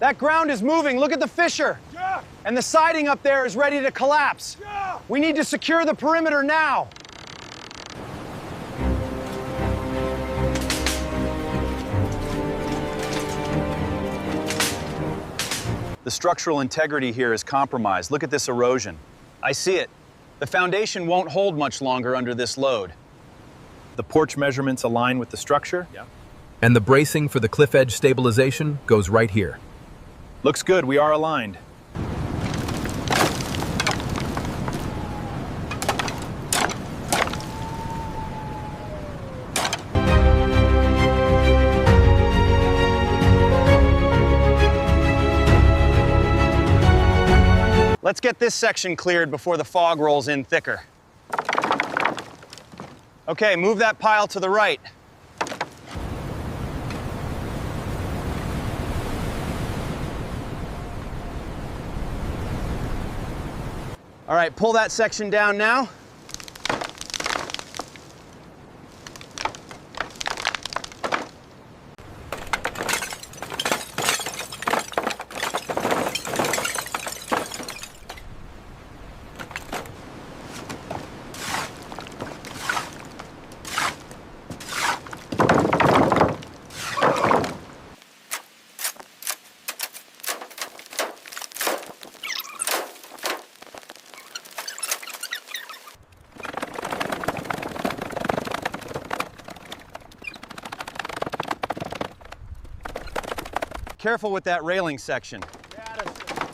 That ground is moving. Look at the fissure. Yeah. And the siding up there is ready to collapse. Yeah. We need to secure the perimeter now. The structural integrity here is compromised. Look at this erosion. I see it. The foundation won't hold much longer under this load. The porch measurements align with the structure. Yeah. And the bracing for the cliff edge stabilization goes right here. Looks good, we are aligned. Let's get this section cleared before the fog rolls in thicker. Okay, move that pile to the right. All right, pull that section down now. Careful with that railing section.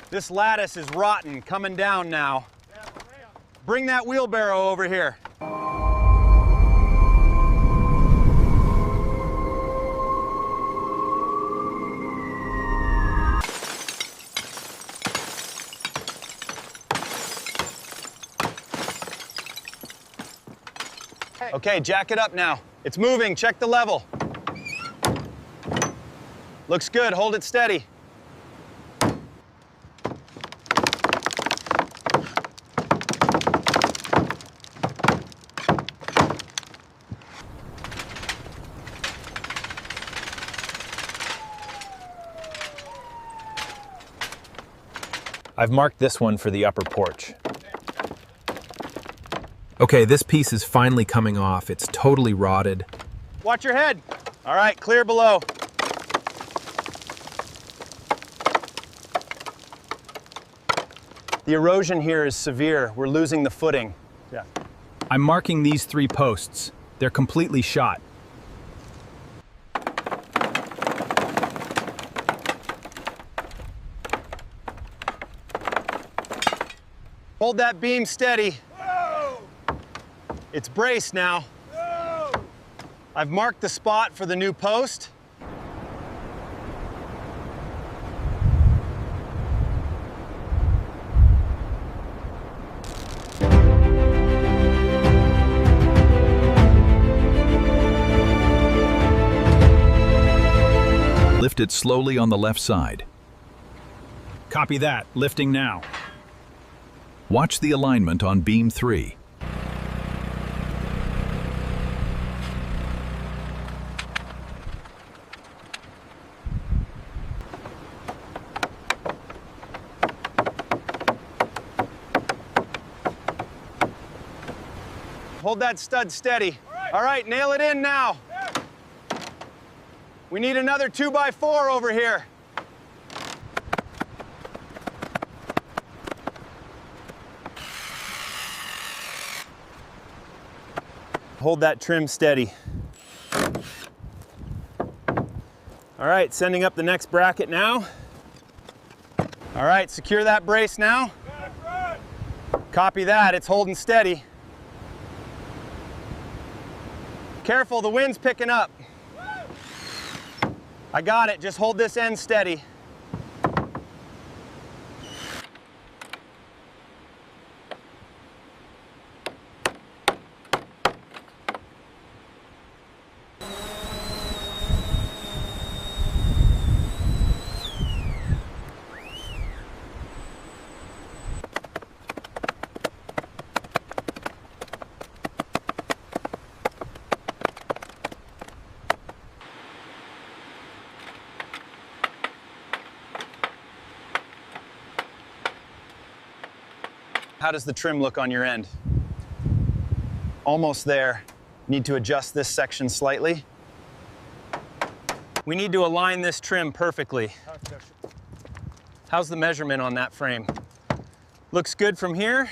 This lattice is rotten, coming down now. Bring that wheelbarrow over here. Okay, jack it up now. It's moving, check the level. Looks good, hold it steady. I've marked this one for the upper porch. Okay, this piece is finally coming off. It's totally rotted. Watch your head. All right, clear below. The erosion here is severe. We're losing the footing. Yeah. I'm marking these 3 posts. They're completely shot. Hold that beam steady. Whoa. It's braced now. Whoa. I've marked the spot for the new post. Lift it slowly on the left side. Copy that. Lifting now. Watch the alignment on beam 3. Hold that stud steady. All right, nail it in now. We need another 2x4 over here. Hold that trim steady. All right, sending up the next bracket now. All right, secure that brace now. Copy that, it's holding steady. Careful, the wind's picking up. I got it, just hold this end steady. How does the trim look on your end? Almost there. Need to adjust this section slightly. We need to align this trim perfectly. How's the measurement on that frame? Looks good from here.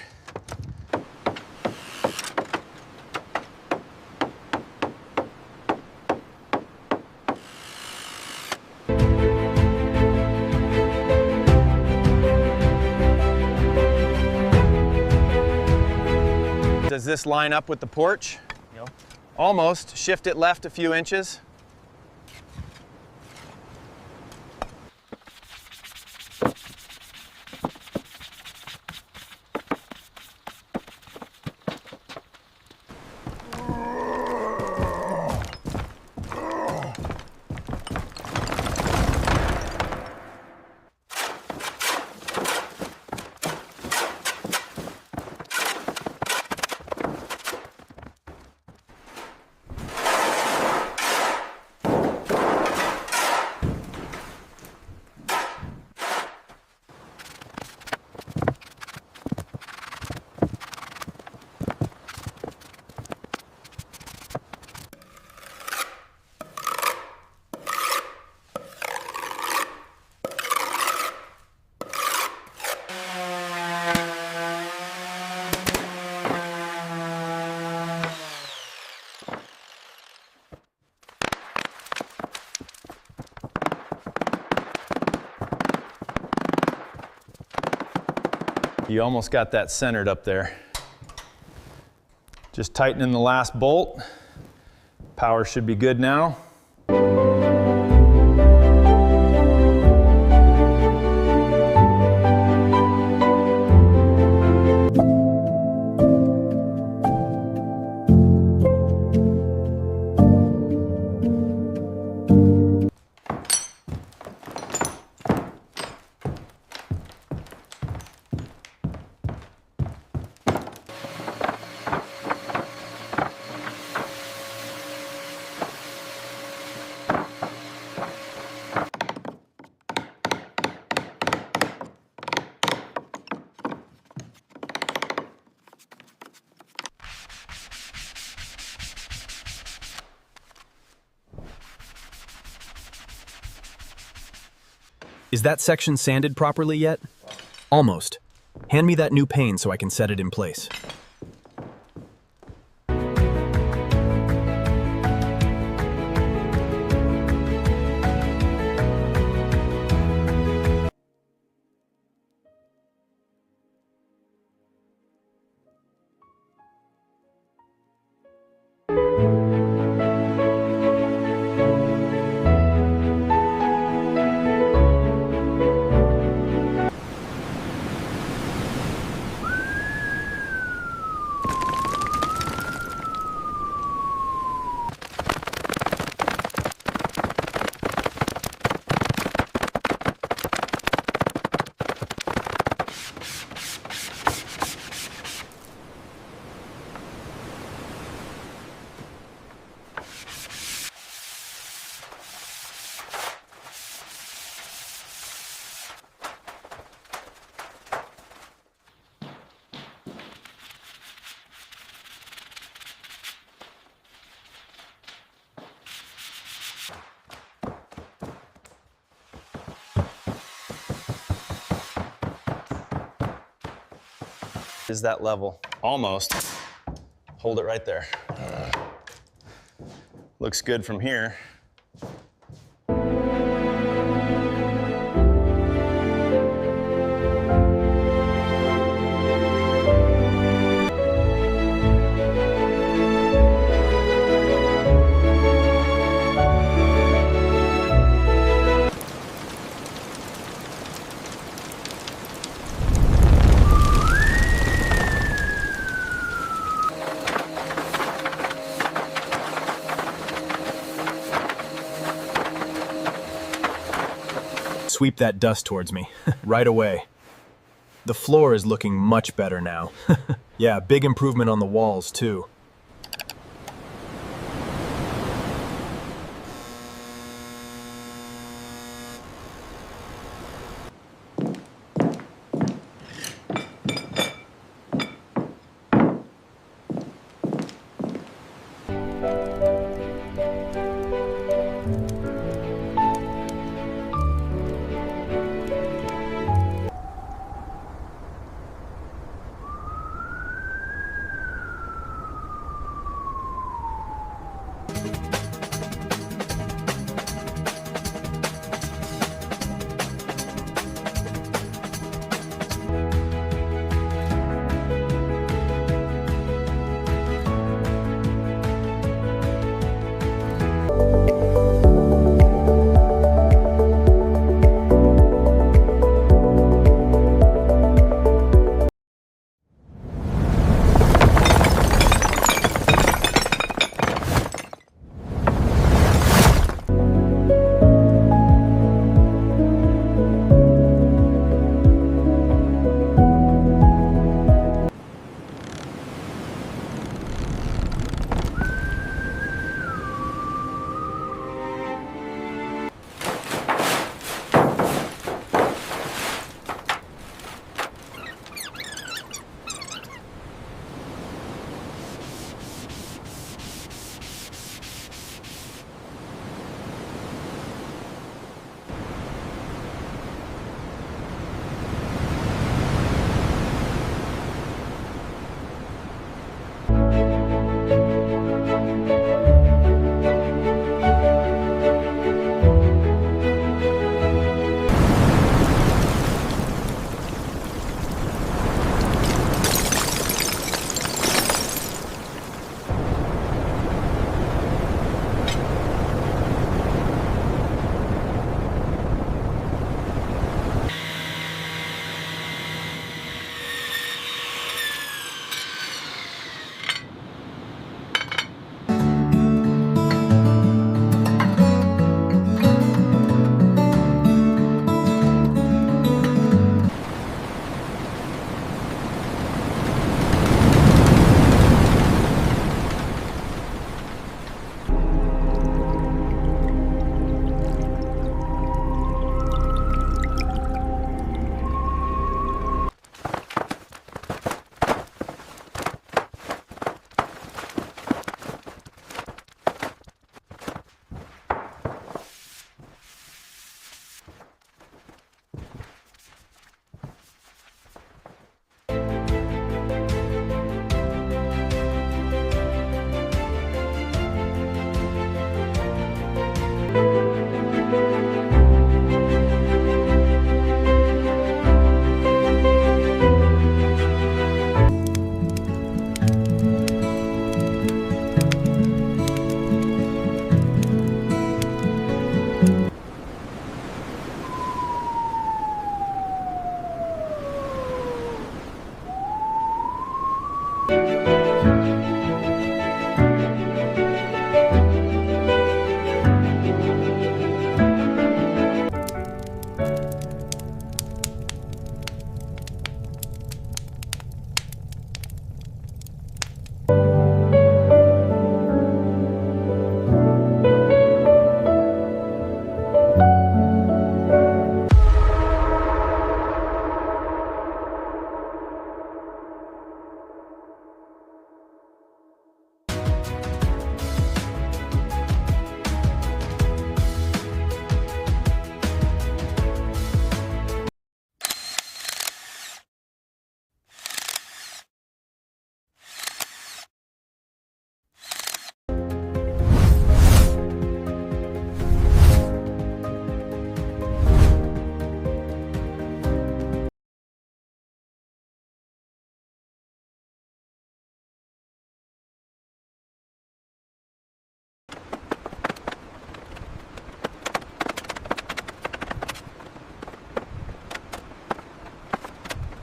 Does this line up with the porch? No. Almost. Shift it left a few inches. You almost got that centered up there. Just tightening the last bolt. Power should be good now. Is that section sanded properly yet? Almost. Hand me that new pane so I can set it in place. Is that level? Almost. Hold it right there. Looks good from here. Sweep that dust towards me, right away. The floor is looking much better now. Yeah, big improvement on the walls, too.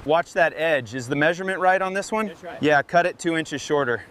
Watch that edge. Is the measurement right on this one? That's right. Yeah, cut it 2 inches shorter.